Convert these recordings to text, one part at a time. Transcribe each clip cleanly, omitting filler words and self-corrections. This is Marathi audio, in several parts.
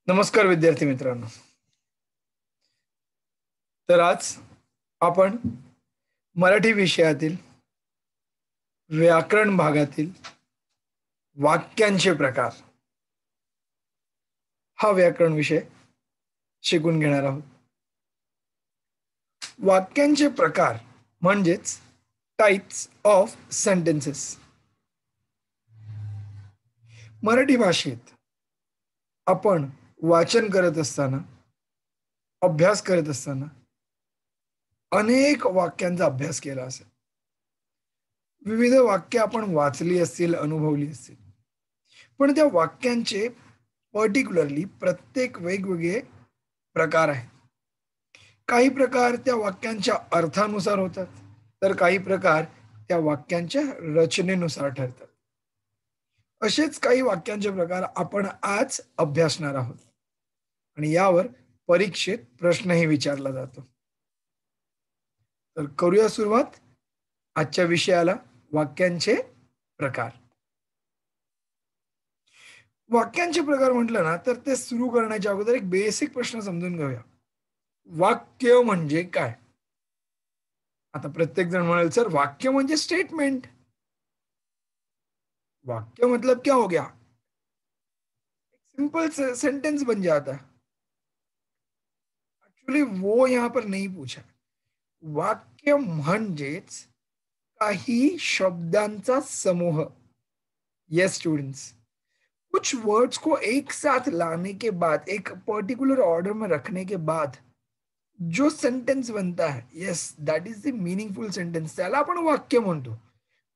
नमस्कार विद्यार्थी मित्रांनो. तर आज आपण मराठी विषयातील व्याकरण भागातील वाक्यांचे प्रकार हा व्याकरण विषय शिकून घेणार आहोत. वाक्यांचे प्रकार म्हणजेच टाइप्स ऑफ सेंटेन्सेस. मराठी भाषेत आपण वाचन करत असताना, अभ्यास करत असताना अनेक वाक्यांचा अभ्यास केला असेल. विविध वाक्य आपण वाचली असतील, अनुभवली असतील, पण त्या वाक्यांचे पर्टिक्युलरली प्रत्येक वेगवेगळे प्रकार आहेत. काही प्रकार त्या वाक्यांच्या अर्थानुसार होतात, तर काही प्रकार त्या वाक्यांच्या रचनेनुसार ठरतात. असेच काही वाक्यांचे प्रकार आपण आज अभ्यासणार आहोत आणि यावर परीक्षेत प्रश्नही विचारला जातो. तर करूया सुरुवात आजच्या विषयाला, वाक्यांचे प्रकार. वाक्यांचे प्रकार म्हटलं ना, तर ते सुरू करण्याच्या अगोदर एक बेसिक प्रश्न समजून घेऊया. वाक्य म्हणजे काय? आता प्रत्येक जण म्हणेल, सर वाक्य म्हणजे स्टेटमेंट. वाक्य मतलब क्या हो गया? सिंपल सेंटेंस बन जाता है. एक्चुअली वो यहां पर नहीं पूछा. वाक्य म्हणजेच काही शब्दांचा समूह. यस स्टूडेंट्स, कुछ वर्ड्स को एक साथ लाने के बाद, एक पर्टिकुलर ऑर्डर में रखने के बाद जो सेंटेंस बनता है, yes that is the meaningful sentence, त्याला आपण वाक्य म्हणतो.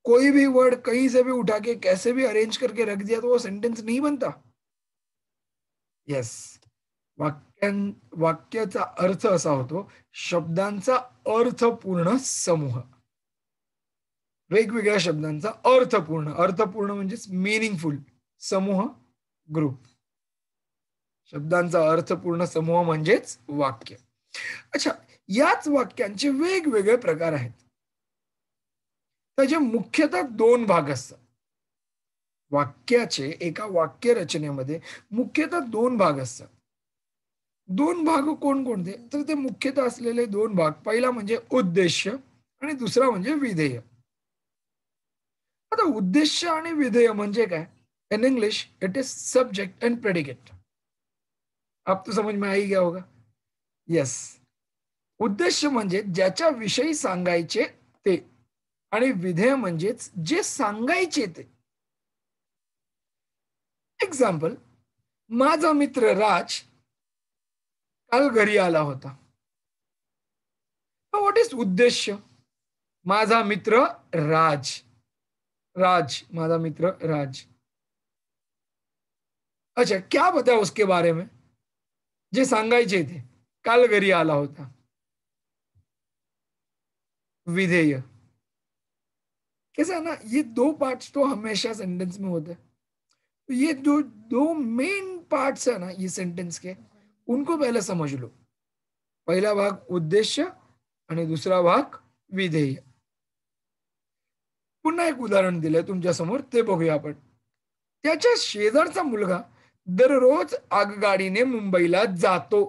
कोई भी वर्ड कहीं से भी उठा के कैसे भी अरेंज करके रख दिया तो वो सेंटेंस नहीं बनता. यस, वाक्याचा अर्थ असा होतो शब्दांचा अर्थपूर्ण समूह. वेगवेगळ्या शब्दांचा अर्थपूर्ण म्हणजेच मीनिंगफुल समूह, ग्रुप. शब्दांचा अर्थपूर्ण समूह म्हणजेच वाक्य. अच्छा, याच वाक्यांचे वेगवेगळे प्रकार आहेत. त्याचे मुख्यतः दोन भाग असतात. वाक्याचे एका वाक्य रचनेमध्ये मुख्यतः दोन भाग असतात. दोन भाग कोणकोणते? तर ते मुख्यतः असलेले दोन भाग, पहिला म्हणजे उद्देश्य आणि दुसरा म्हणजे विधेय. आता उद्देश्य आणि विधेय म्हणजे काय? In English it is subject end predicate. आप तो समझ में आ ही गया होगा. यस, उद्देश्य म्हणजे ज्याच्या विषयी सांगायचे ते, आणि विधेय म्हणजेच जे सांगायचे ते. एक्झाम्पल, माझा मित्र राज काल घरी आला होता. व्हॉट इज उद्देश्य? माझा मित्र राज. माझा मित्र राज. अच्छा, क्या बताया उसके बारे में? जे सांगायचे थे, काल घरी आला होता. विधेय. कैसा है ना, ये दो पार्ट्स तो हमेशा सेंटेंस में होते हैं. तो ये जो दो मेन पार्ट्स है ना ये सेंटेंस के, उनको पहले समझ लो. पहिला भाग उद्देश्य आणि दुसरा भाग विधेय. पुन्हा एक उदाहरण दिलंय तुमच्या समोर, ते बघूया आपण. त्याच्या शेजारचा मुलगा दररोज आगगाडीने मुंबईला जातो.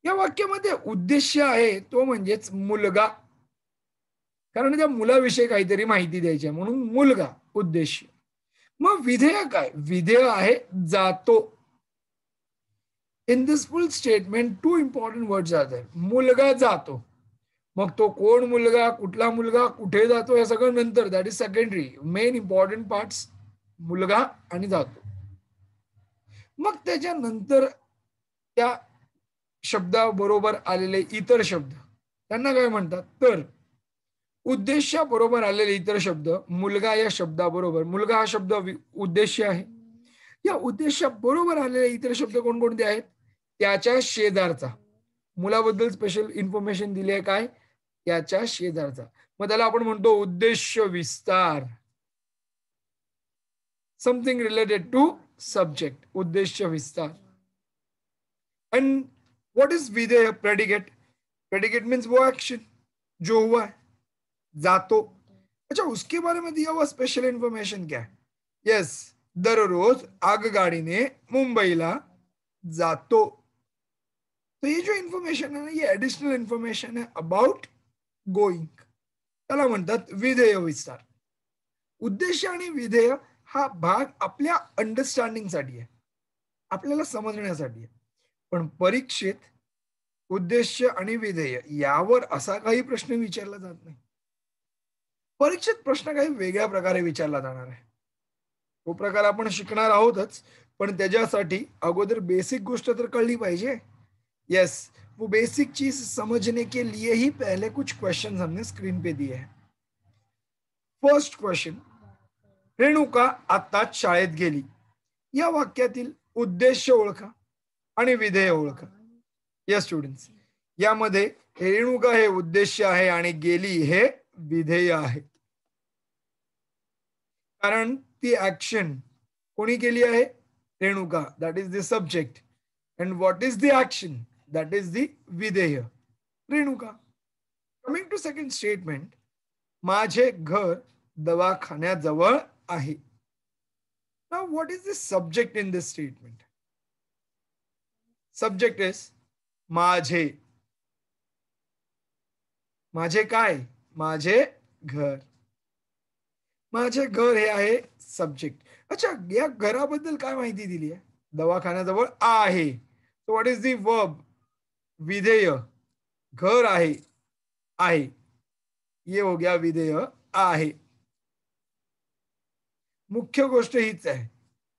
या वाक्यामध्ये उद्देश्य आहे तो म्हणजेच मुलगा, कारण त्या मुलाविषयी काहीतरी माहिती द्यायची आहे म्हणून मुलगा, उद्देश्य. मग विधेय काय? विधेय आहे जातो. In this full statement two important words are there. मुलगा जातो. मग तो कोण मुलगा, कुठला मुलगा, कुठे जातो हे सगळं नंतर, that is secondary. Main important parts मुलगा आणि जातो. मग त्याच्यानंतर त्या शब्दाबरोबर आलेले इतर शब्द, त्यांना काय म्हणतात? तर उद्देशाबरोबर आलेले इतर शब्द, मुलगा या शब्दाबरोबर, मुलगा हा शब्द उद्देश्य आहे. या उद्देशाबरोबर आलेले इतर शब्द कोणकोणते आहेत? त्याच्या शेजारचा. मुलाबद्दल स्पेशल इन्फॉर्मेशन दिली आहे, काय? त्याच्या शेजारचा. मग त्याला आपण म्हणतो उद्देश्य विस्तार. समथिंग रिलेटेड टू सब्जेक्ट, उद्देश्य विस्तार. एंड व्हाट इज विधेय? प्रेडिकेट. प्रेडिकेट मीन्स वो एक्शन जो हुआ है, जातो. अच्छा, उसके बारे में दिया हुआ स्पेशल इन्फॉर्मेशन क्या है? यस, दररोज आगगाडीने मुंबईला जातो. तो ये जो इन्फॉर्मेशन आहे ना, ये ॲडिशनल इन्फॉर्मेशन आहे अबाउट गोइंग. त्याला म्हणतात विधेय विस्तार. उद्देश आणि विधेय हा भाग आपल्या अंडरस्टँडिंगसाठी आहे, आपल्याला समजण्यासाठी आहे. पण परीक्षेत उद्देश आणि विधेय यावर असा काही प्रश्न विचारला जात नाही. परीक्षेत प्रश्न काही वेगळ्या प्रकारे विचारला जाणार आहे. तो प्रकार आपण शिकणार आहोतच, पण त्याच्यासाठी अगोदर बेसिक गोष्ट तर कळली पाहिजे. यस, वो बेसिक चीज समझने के लिए ही पहले कुछ क्वेश्चन हमने स्क्रीन पे दिए हैं. फर्स्ट क्वेश्चन, रेणुका आत्ताच शाळेत गेली. या वाक्यातील उद्देश ओळखा आणि विधेय ओळखा. या स्टुडंट्स, यामध्ये रेणुका हे उद्देश आहे आणि गेली हे विधेय आहे. कारण ती ऍक्शन कोणी केली आहे? Renuka. That is the subject. And what is the action? That is the विधेय, Renuka. Coming to second statement, माझे घर दवाखान्याजवळ आहे. Now, what is the subject in this statement? Subject is माझे. माझे काय? माझे घर. माझे घर हे आहे सब्जेक्ट. अच्छा, या घराबद्दल काय माहिती दिली आहे? दवाखान्याजवळ आहे. So what is the verb? विधेय. घर आहे, आहे. ये हो गया विधेय आहे. मुख्य गोष्ट हीच आहे,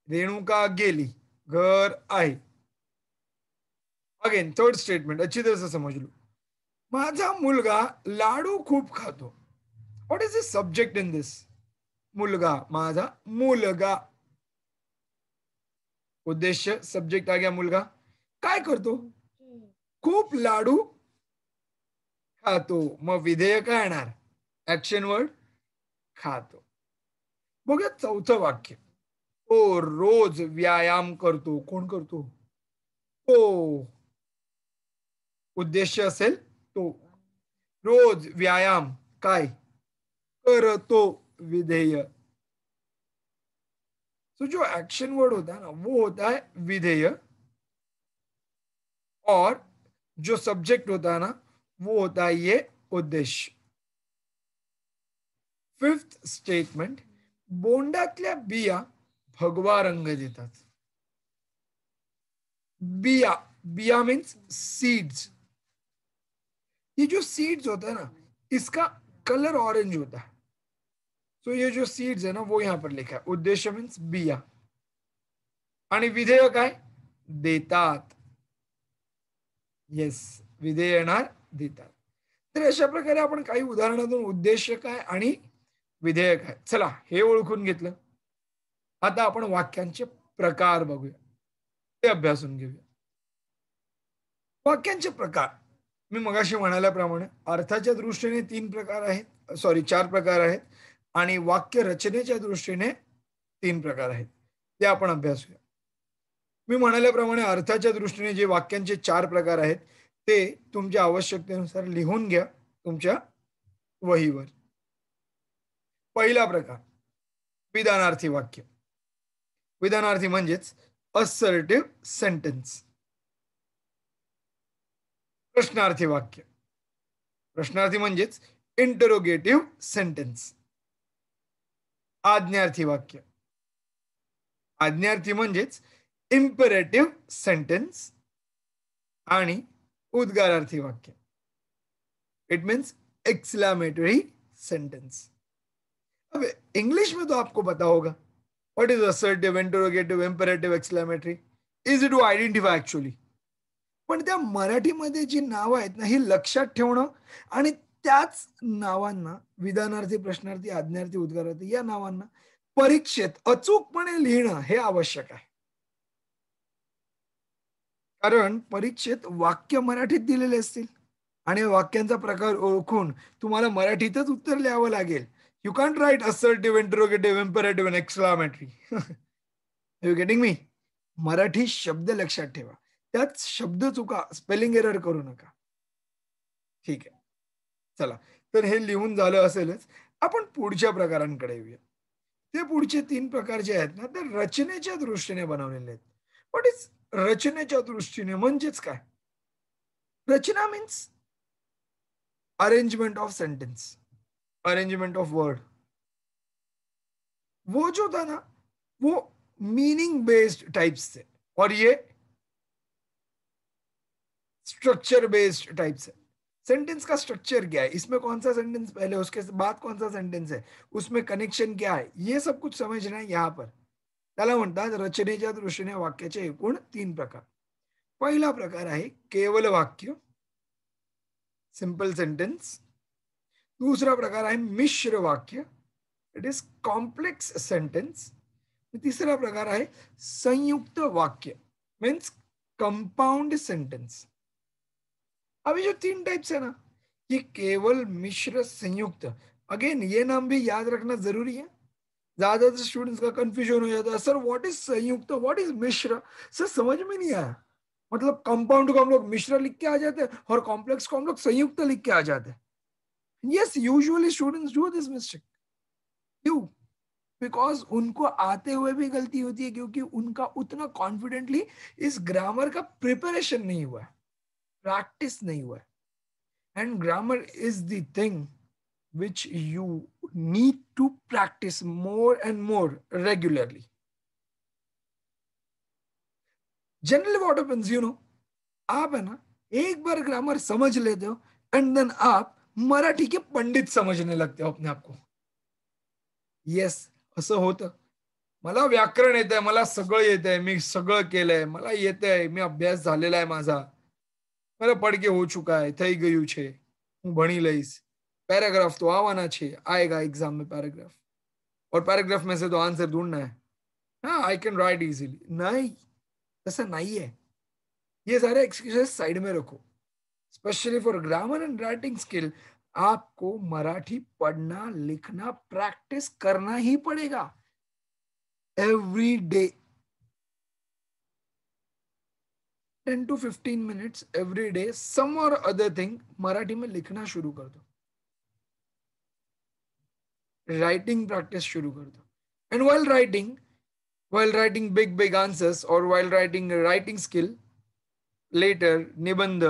रेणुका गेली, घर आहे. अगेन थर्ड स्टेटमेंट अच्छी तरह से समझ लो. माझा मुलगा लाडू खूप खातो. What is the subject in this? मुलगा, माझा मुलगा. उद्देश्य, सब्जेक्ट आ गया मुलगा. काय करतो? खूप लाडू खातो. मग विधेय काय येणार? ऍक्शन वर्ड खातो. बघा चौथं वाक्य, तो रोज व्यायाम करतो. कोण करतो? तो. उद्देश असेल तो. रोज व्यायाम काय करतो? विधेय. तो जो एक्शन वर्ड होता है ना, वो होता है विधेय, और जो सब्जेक्ट होता है ना, वो होता है ये उद्देश्य. फिफ्थ स्टेटमेंट, बोंडातल्या बिया भगवा रंग देतात. बिया, बिया मीन्स सीड्स. ये जो सीड्स होता है ना, इसका कलर ऑरेंज होता है. तो ये जो सीड्स है ना, वो यहां पर लिखा है. उद्देश्य मीन्स बिया, आणि विधेय काय? देतात. येस, विधेय येणार देतात. तर अशा प्रकारे आपण काही उदाहरणातून उद्देश काय आणि विधेय काय, चला हे ओळखून घेतलं. आता आपण वाक्यांचे प्रकार बघूया, ते अभ्यासून घेऊया. वाक्यांचे प्रकार, मी मगाशी म्हणाल्याप्रमाणे अर्थाच्या दृष्टीने 3 प्रकार आहेत, सॉरी 4 प्रकार आहेत, आणि वाक्य रचनेच्या दृष्टीने 3 प्रकार आहेत. ते आपण अभ्यासूया. मी म्हणाल्याप्रमाणे अर्थाच्या दृष्टीने जे वाक्यांचे 4 प्रकार आहेत ते तुमच्या आवश्यकतेनुसार लिहून घ्या तुमच्या वहीवर. पहिला प्रकार, विधानार्थी वाक्य. विधानार्थी म्हणजेच असर्टिव्ह सेंटेन्स. प्रश्नार्थी वाक्य. प्रश्नार्थी म्हणजेच इंटरोगेटिव्ह सेंटेन्स. आज्ञार्थी वाक्य. आज्ञार्थी म्हणजेच इम्पेरेटिव्ह सेंटेन्स. आणि उद्गारार्थी वाक्य. It means exclamatory sentence. अब इंग्लिश में तो आपको पता होगा what is assertive, interrogative, imperative, exclamatory. Easy to identify actually. पण त्या मराठीमध्ये जी नावं आहेत ना, ही लक्षात ठेवणं आणि त्याच नावांना विधानार्थी, प्रश्नार्थी, आज्ञार्थी, उद्गारार्थी या नावांना परीक्षेत अचूकपणे लिहिणं हे आवश्यक आहे. कारण परीक्षेत वाक्य मराठीत दिलेले असतील आणि वाक्यांचा प्रकार ओळखून तुम्हाला मराठीतच उत्तर लिहावं लागेल. You can't write assertive, interrogative, imperative and exclamatory. You getting me? Marathi शब्द लक्षात ठेवा, त्यात शब्द चुका, स्पेलिंग एरर करू नका. ठीक आहे, चला तर हे लिहून झालं असेलच. आपण पुढच्या प्रकारांकडे येऊया. ते पुढचे 3 प्रकार जे आहेत ना, ते रचनेच्या दृष्टीने बनवलेले आहेत. व्हॉट इज रचनेच्या दृष्टीने म्हणजेच काय? रचना means arrangement of sentence, arrangement of word. वो जो था ना, वो मीनिंग बेस्ड टाइप्स से, और ये स्ट्रक्चर बेस्ड टाइप्स है। सेंटेंस का स्ट्रक्चर क्या है, इसमें कौन सा सेंटेंस पहले, उसके बाद कौन सा सेंटेंस है, उसमें कनेक्शन क्या आहे, ये सब कुछ समझना है यहाँ पर। त्याला म्हणतात रचनेच्या दृष्टीने वाक्याचे एकूण 3 प्रकार. पहिला प्रकार आहे केवल वाक्य, सिंपल सेंटेन्स. दूसरा प्रकार आहे मिश्र वाक्य, इट इज कॉम्प्लेक्स सेंटेन्स. तिसरा प्रकार आहे संयुक्त वाक्य, मीन्स कंपाउंड सेंटेंस. अभी जो 3 टाइप्स है ना, ये केवल मिश्र संयुक्त, अगेन ये नाम भी याद रखना जरूरी है. ज्यादातर स्टूडेंट्स का कंफ्यूजन हो जाता है, सर व्हाट इज संयुक्त, व्हाट इज मिश्र, सर समझ में नहीं आया. मतलब कंपाउंड को हम लोग मिश्र लिख के आ जाते हैं और कॉम्प्लेक्स को हम लोग संयुक्त लिख के आ जाते हैं. Yes, usually students do this mistake. क्यों? बिकॉज उनको आते हुए भी गलती होती है, क्योंकि उनका उतना कॉन्फिडेंटली इस ग्रामर का प्रिपरेशन नहीं हुआ है, प्रैक्टिस नहीं हुआ है. End grammar is the thing which you need to practice more and more regularly. Generally what happens, आप है ना एक बार ग्रामर समझ लेते हो एंड देन आप मराठी के पंडित समझने लगते हो अपने आप को. येस, असं होतं. मला व्याकरण येतंय, मला सगळं येतंय, मी सगळं केलंय, मला येतंय, मी अभ्यास झालेला आहे माझा, મને પડકે हो चुका है, થઈ ગયું છે, હું ભણી લઈશ. पैराग्राफ तो आवाना छे, आएगा एग्जाम में पैराग्राफ, और पैराग्राफ में से तो आंसर ढूंढना है. हाँ, आई कैन राइट इजीली. नहीं, ऐसा नहीं है. ये सारे एक्सक्यूजेस साइड में रखो. Specially for grammar end writing skill आपको मराठी पढ़ना लिखना प्रैक्टिस करना ही पड़ेगा every day. 10 to 15 minutes every day, some or other thing Marathi में लिखना शुरू कर दो, राइटिंग प्रैक्टिस शुरू कर दो. And while writing big answers or while writing writing skill, later निबंध,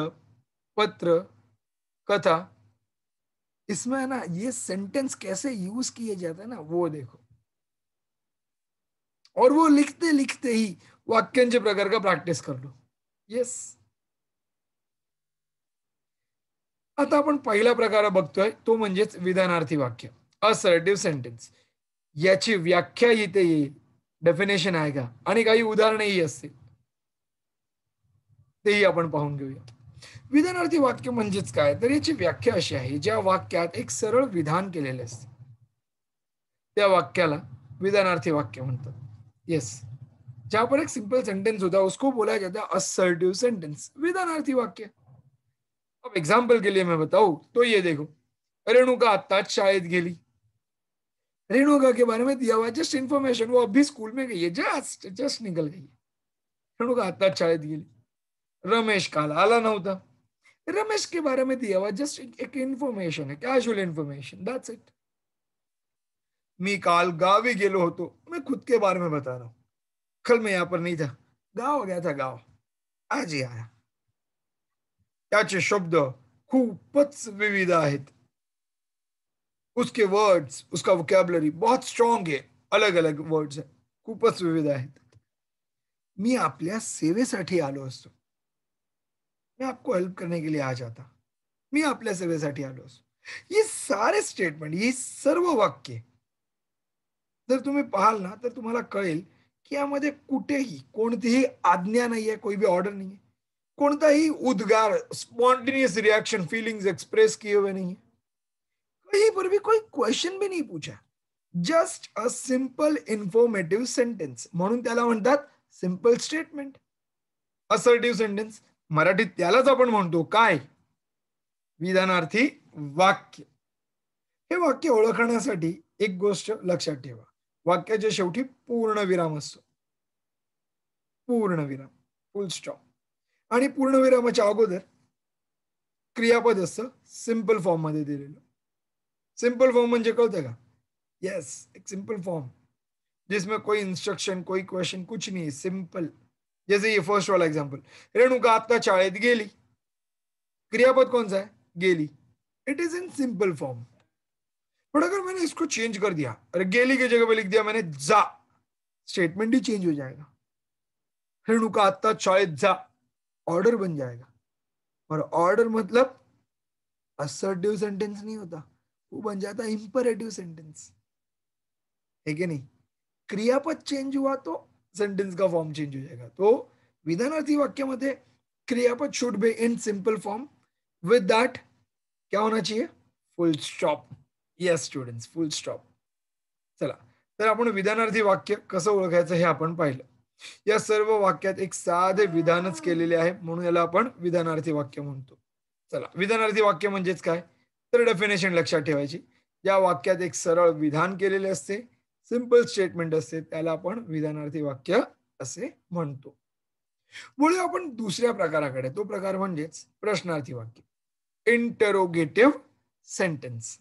पत्र, कथा, इसमें है ना ये सेंटेंस कैसे यूज किए जाते हैं ना, वो देखो. और वो लिखते लिखते ही वाक्यांचे प्रकार का प्रॅक्टिस कर लो. येस. आता आपण पहिला प्रकार बघतोय तो म्हणजेच विधानार्थी वाक्य, असर्टिव्ह सेंटेन्स. याची व्याख्या इथे येईल, डेफिनेशन आहे का, आणि काही उदाहरणेही असतील, तेही आपण पाहून घेऊया. विधानार्थी वाक्य म्हणजेच काय, तर याची व्याख्या अशी आहे, ज्या वाक्यात एक सरळ विधान केलेले असते त्या वाक्याला विधानार्थी वाक्य म्हणतात. यस, जहां पर एक सिंपल सेंटेंस होता है उसको बोला जाता है असर्टिव सेंटेंस, विधानार्थी वाक्य. अब एग्जाम्पल के लिए मैं बताऊं तो ये देखो, रेणुका आत्ताच शाळेत गेली. रेणुका के बारे में दिया हुआ जस्ट इन्फॉर्मेशन, वो अभी स्कूल में गई है, जस्ट जस्ट निकल गई है. रेणुका आत्ताच शाळेत गेली. रमेश काल आला नव्हता. रमेश के बारे में दिया हुआ जस्ट एक इन्फॉर्मेशन है, कैजुअल इन्फॉर्मेशन, दैट्स इट. मी काल गावी गेलो होतो, मैं खुद के बारे में बता रहा हूं. कल मैं यहां पर नहीं था, गाव गया था, गाव आज ही आया. त्याचे शब्द खूपच विविध आहेत. उसके वर्ड्स, उसका वोकैबुलरी बहुत स्ट्रॉन्ग है, अलग अलग वर्ड्स है, खूपच विविध आहेत. मी आपल्या सेवेसाठी आलो असतो, मैं आपको हेल्प करने के लिए आ जाता, मी आपल्या सेवेसाठी आलो असतो. ये सारे स्टेटमेंट, ये सर्व वाक्य जर तुम्ही पाहाल ना तर तुम्हाला कळेल की यामध्ये कुठेही कोणतीही आज्ञा नाहीये, कोई भी ऑर्डर नहीं है, कोणताही उद्गार, स्पॉन्टेनियस रिएक्शन, फीलिंग्स एक्सप्रेस किए हुए नहीं है, कहीं पर भी कोई क्वेश्चन भी नहीं पूछा. Just a simple informative sentence, म्हणून त्याला म्हणतात सिंपल स्टेटमेंट. असर्टिव्ह सेंटेन्स मराठीत त्यालाच आपण म्हणतो काय, विधानार्थी वाक्य. हे वाक्य ओळखण्यासाठी एक गोष्ट लक्षात ठेवा, वाक्याच्या शेवटी पूर्णविराम असतो, पूर्णविराम, फुल स्टॉप. आणि पूर्णविरामाच्या अगोदर क्रियापद असतं सिंपल फॉर्म मध्ये दिलेलं. सिंपल फॉर्म म्हणजे कळतं का? यस, एक सिंपल फॉर्म जिसमें कोई इंस्ट्रक्शन, कोई क्वेश्चन कुछ नहीं है, सिंपल, जैसे ये फर्स्ट वाला एग्जाम्पल, रेणुका आता शाळेत गेली, क्रियापद कौन सा है, गेली, it is in simple form. But अगर मैंने इसको चेंज कर दिया, अरे गेली की जगह पे लिख दिया मैंने जा, स्टेटमेंट ही चेंज हो जाएगा। रेणुका आता शाळेत जा ऑर्डर बन जाएगा, और ऑर्डर मतलब असर्टिव सेंटेंस नहीं होता, वो बन जाता इंपरेटिव सेंटेंस, है कि नहीं। क्रियापद चेंज हुआ तो सेंटेंस का फॉर्म चेंज हो जाएगा। तो विधानार्थी वाक्यामध्ये क्रियापद should be in simple form, विद दैट क्या होना चाहिए, फुल स्टॉप। येस स्टुडंट्स, फुल स्टॉप। चला, तर आपण विधानार्थी वाक्य कसं ओळखायचं हे आपण पाहिलं। या सर्व वाक्यात एक साधे विधानच केलेले आहे, म्हणून याला आपण विधानार्थी वाक्य म्हणतो। चला, विधानार्थी वाक्य म्हणजेच काय, तर डेफिनेशन लक्षात ठेवायची। या वाक्यात एक सरळ विधान केलेले असते, सिंपल स्टेटमेंट असते, त्याला आपण विधानार्थी वाक्य असे म्हणतो। वळूया आपण दुसऱ्या प्रकाराकडे, तो प्रकार म्हणजेच प्रश्नार्थी वाक्य, इंटरोगेटिव्ह सेंटेंस।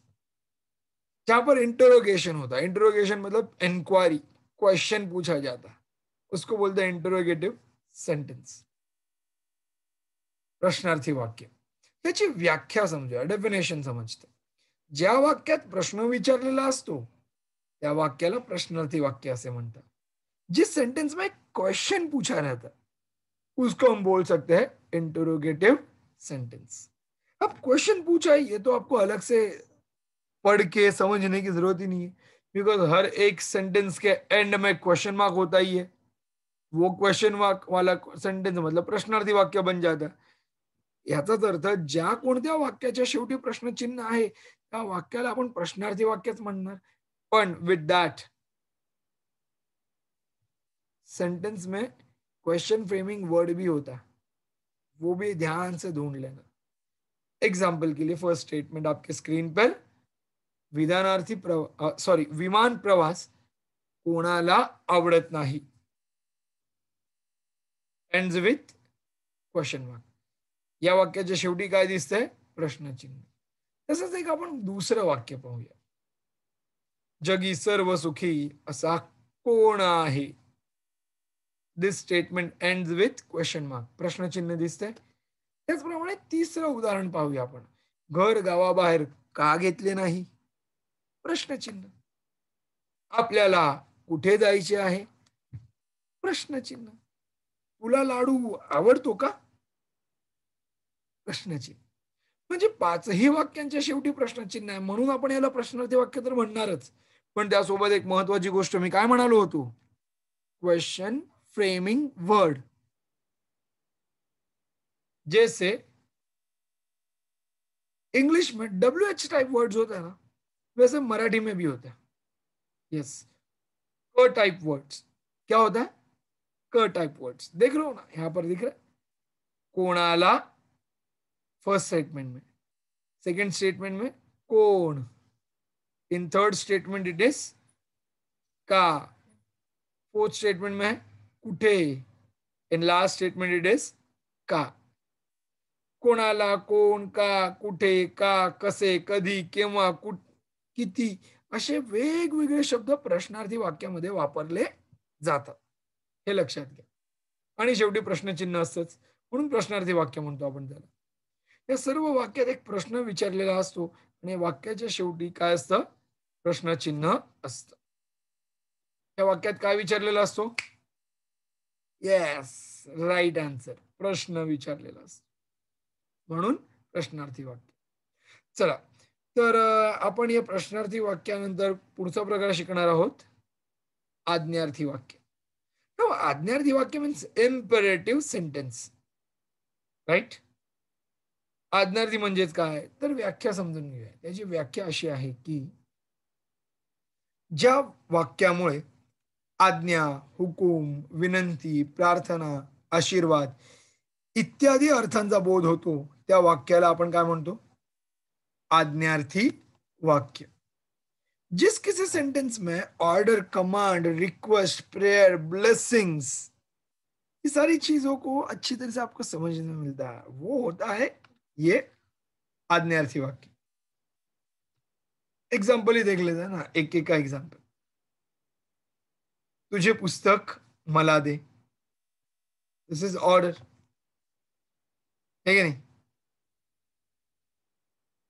जहां पर इंटरोगेशन होता है, इंटरोगेशन मतलब इंक्वायरी, क्वेश्चन पूछा जाता है, उसको बोलते हैं इंटरोगेटिव्ह सेंटेंस, प्रश्नार्थी वाक्य। याची व्याख्या समजूया, डेफिनेशन समजते। ज्या वाक्यात प्रश्न विचारलेला असतो त्या वाक्याला प्रश्नार्थी वाक्य असे म्हणतात। जिस सेंटेंस में क्वेश्चन पूछा रहता है उसको हम बोल सकते हैं इंटरोगेटिव सेंटेंस। अब क्वेश्चन पूछा है, ये तो आपको अलग से पढ़ के समझने की जरूरत ही नहीं है, बिकॉज हर एक सेंटेंस के एंड में क्वेश्चन मार्क होता ही है। वो क्वेश्चन मार्क वाला सेंटेंस मतलब प्रश्नार्थी वाक्य बन जाता है। याचाच अर्थ ज्या कोणत्या वाक्याच्या शेवटी प्रश्नचिन्ह आहे त्या वाक्याला आपण प्रश्नार्थी वाक्यच म्हणणार। पण विथ दॅट सेंटेंस में क्वेश्चन फ्रेमिंग वर्ड भी होता है, वो भी ध्यान से ढूंढ लेना। एग्जाम्पल के लिए फर्स्ट स्टेटमेंट आपके स्क्रीन पर, विधानार्थी सॉरी विमान प्रवास कोणाला आवडत नाही, एंड्स विथ क्वेश्चन मार्क। या वाक्याच्या शेवटी काय दिसतंय, प्रश्नचिन्ह। तसंच एक आपण दुसरं वाक्य पाहूया, जगी सर्व सुखी असा कोण आहे, this statement ends with question mark, प्रश्नचिन्ह दिसतंय। त्याचप्रमाणे तिसरं उदाहरण पाहूया आपण, घर गावाबाहेर का घेतले नाही, प्रश्नचिन्ह। आपल्याला कुठे जायचे आहे, प्रश्नचिन्ह। तुला लाडू आवडतो का, प्रश्नचिन्ह। म्हणजे पाचही वाक्यांच्या शेवटी प्रश्नचिन्ह आहे, म्हणून आपण याला प्रश्नार्थी वाक्य तर म्हणणारच। पण त्यासोबत एक महत्वाची गोष्ट मी काय म्हणालो होतो, क्वेश्चन फ्रेमिंग वर्ड। जैसे इंग्लिश में WH टाइप वर्ड्स होता है ना, वैसे मराठी में भी होता है। यस, क टाइप वर्ड्स। क्या होता है, क टाइप वर्ड्स। देख रहे हो ना, यहां पर दिख रहा है, कोणाला फर्स्ट स्टेटमेंट में, सेकंड स्टेटमेंट में कोण, in third statement it is का, फोर्थ स्टेटमेंट में है कुठे, in last statement it is का। कोणाला, कोण, का, कुठे, का, कसे, कधी, केव्हा, किती, असे वेगवेगळे शब्द प्रश्नार्थी वाक्यामध्ये वापरले जातात, हे लक्षात घ्या। आणि शेवटी प्रश्नचिन्ह असतंच, म्हणून प्रश्नार्थी वाक्य म्हणतो आपण त्याला। या सर्व वाक्यात एक प्रश्न विचारलेला असतो आणि वाक्याच्या शेवटी काय असतं, प्रश्नचिन्ह असतं। या वाक्यात काय विचारलेला असतो, येस, राईट आन्सर, प्रश्न विचारलेला असतो, म्हणून प्रश्नार्थी वाक्य। चला, तर आपण या प्रश्नार्थी वाक्यानंतर पुढचा प्रकार शिकणार आहोत, आज्ञार्थी वाक्य। तो आज्ञार्थी वाक्य मीन्स इम्पेरेटिव्ह सेंटेन्स, राईट। आज्ञार्थी म्हणजेच काय, तर व्याख्या समजून घेऊया। त्याची व्याख्या अशी आहे की ज्या वाक्यामुळे आज्ञा, हुकूम, विनंती, प्रार्थना, आशीर्वाद इत्यादी अर्थांचा बोध होतो त्या वाक्याला आपण काय म्हणतो, आज्ञार्थी वाक्य। जिस किसी सेंटेंस में order, command, request, prayer, blessings, ये सारी चीजों को अच्छी तरह से आपको समझने में मिलता है, वो होता है ये आज्ञार्थी वाक्य। एग्जाम्पल ही देख लेते हैं ना, एक एक का एग्जाम्पल। तुझे पुस्तक मला दे, दिस इज ऑर्डर, है की नाही?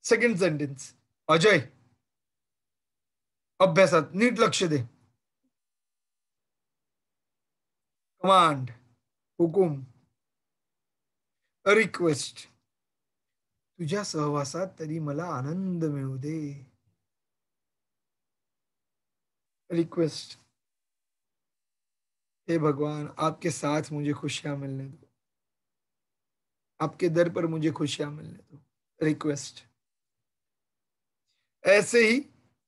सेकंड सेंटेन्स, अजय अभ्यासात नीट लक्ष दे. कमांड, हुकूम. रिक्वेस्ट, तुझ्या सहवासात तरी मला आनंद मिळू दे. रिक्वेस्ट, हे भगवान आपके साथ मुझे खुशियां मिलने दो, आपके दर पर मुझे खुशियां मिलने दो. रिक्वेस्ट. ऐसे ही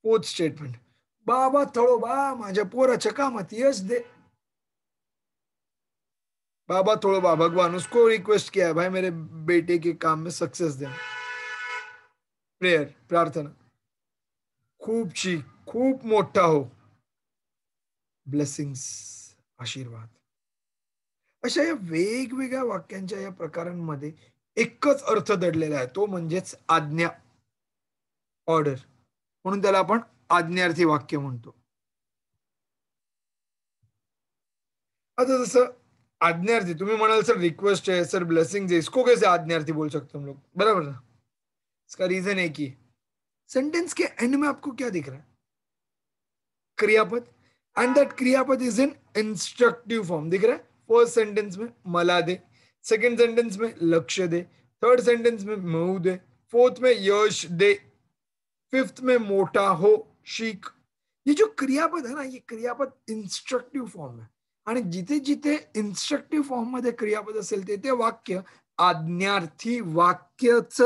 फोर्थ स्टेटमेंट, बाबा थोडोबा माझ्या पोराच्या कामात यश दे. बाबा थोड़ोबा, भगवान उसको रिक्वेस्ट किया है, भाई मेरे बेटे के काम में सक्सेस दे. प्रेयर, प्रार्थना, खूपची खूप मोठा हो. ब्लेसिंग्स, आशीर्वाद. अशा या वेगवेगळ्या वाक्यांच्या या प्रकारांमध्ये एकच अर्थ दडलेला आहे, तो म्हणजेच आज्ञा, ऑर्डर. म्हणून त्याला आपण आज्ञार्थी वाक्य म्हणतो. आता जसं आज्ञार्थी, तुम्ही म्हणाल सर रिक्वेस्ट है, सर ब्लेसिंग है, इसको कैसे आज्ञार्थी बोल सकते हम लोग, बराबर ना? इसका रीजन है कि सेंटेंस के एंड में आपको क्या दिख रहा है? क्रियापद. एंड दैट क्रियापद इज इन इंस्ट्रक्टिव फॉर्म. दिख रहा है? फर्स्ट सेंटेंस में मला दे, सेकंड सेंटेंस में लक्ष्य दे, थर्ड सेंटेंस में मिळू दे, फोर्थ में यश दे, फिफ्थ में मोटा हो, शीख. ये जो क्रियापद है ना, ये क्रियापद इंस्ट्रक्टिव्ह फॉर्म आहे. आणि जिथे जिथे इंस्ट्रक्टिव्ह फॉर्म मध्ये क्रियापद असेल ते वाक्य आज्ञार्थी वाक्यच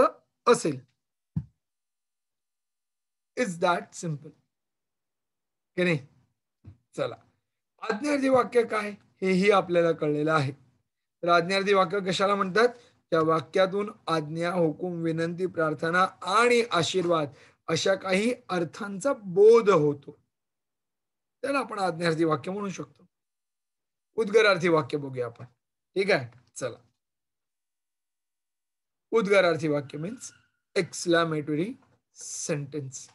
असेल. इज दॅट सिंपल की नाही? चला, आज्ञार्थी वाक्य काय हेही आपल्याला कळलेलं आहे. तर आज्ञार्थी वाक्य कशाला म्हणतात? त्या वाक्यातून आज्ञा, हुकूम, विनंती, प्रार्थना आणि आशीर्वाद अशा काही अर्थांचा बोध होतो, त्याला आपण आज्ञार्थी वाक्य म्हणू शकतो. उद्गारार्थी वाक्य बघूया आपण. ठीक आहे, चला. उद्गारार्थी वाक्य मीन्स एक्सक्लेमेटरी सेंटेंस.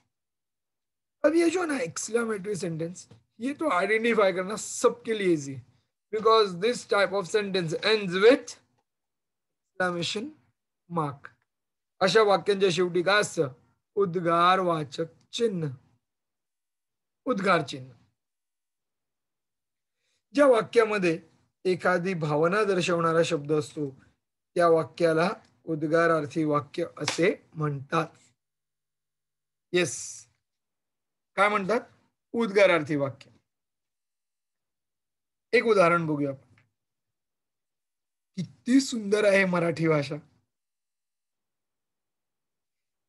अब ये जो ना एक्सक्लेमेटरी सेंटेंस, ये तो आइडेंटिफाई करना सबके लिए easy, because this type of sentence ends with exclamation mark. अशा वाक्यांच्या शेवटी काय असतं? उद्गारवाचक चिन्ह, उद्गार चिन्ह. ज्या वाक्यामध्ये एखादी भावना दर्शवणारा शब्द असतो त्या वाक्याला उद्गारार्थी वाक्य असे म्हणतात. येस, काय म्हणतात? उद्गारार्थी वाक्य. एक उदाहरण बघूया आपण. किती सुंदर आहे मराठी भाषा,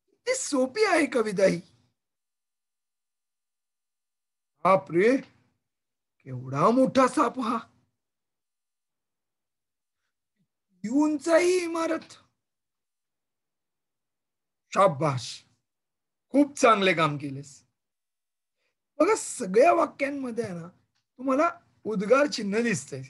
किती सोपी आहे कविता ही. बाप रे, केवढा मोठा साप हा, उंचाई इमारत. शाबाश, खूप चांगले काम केलेस. बघा, सगळ्या वाक्यांमध्ये आहे ना तुम्हाला उद्गार चिन्ह दिसतंय.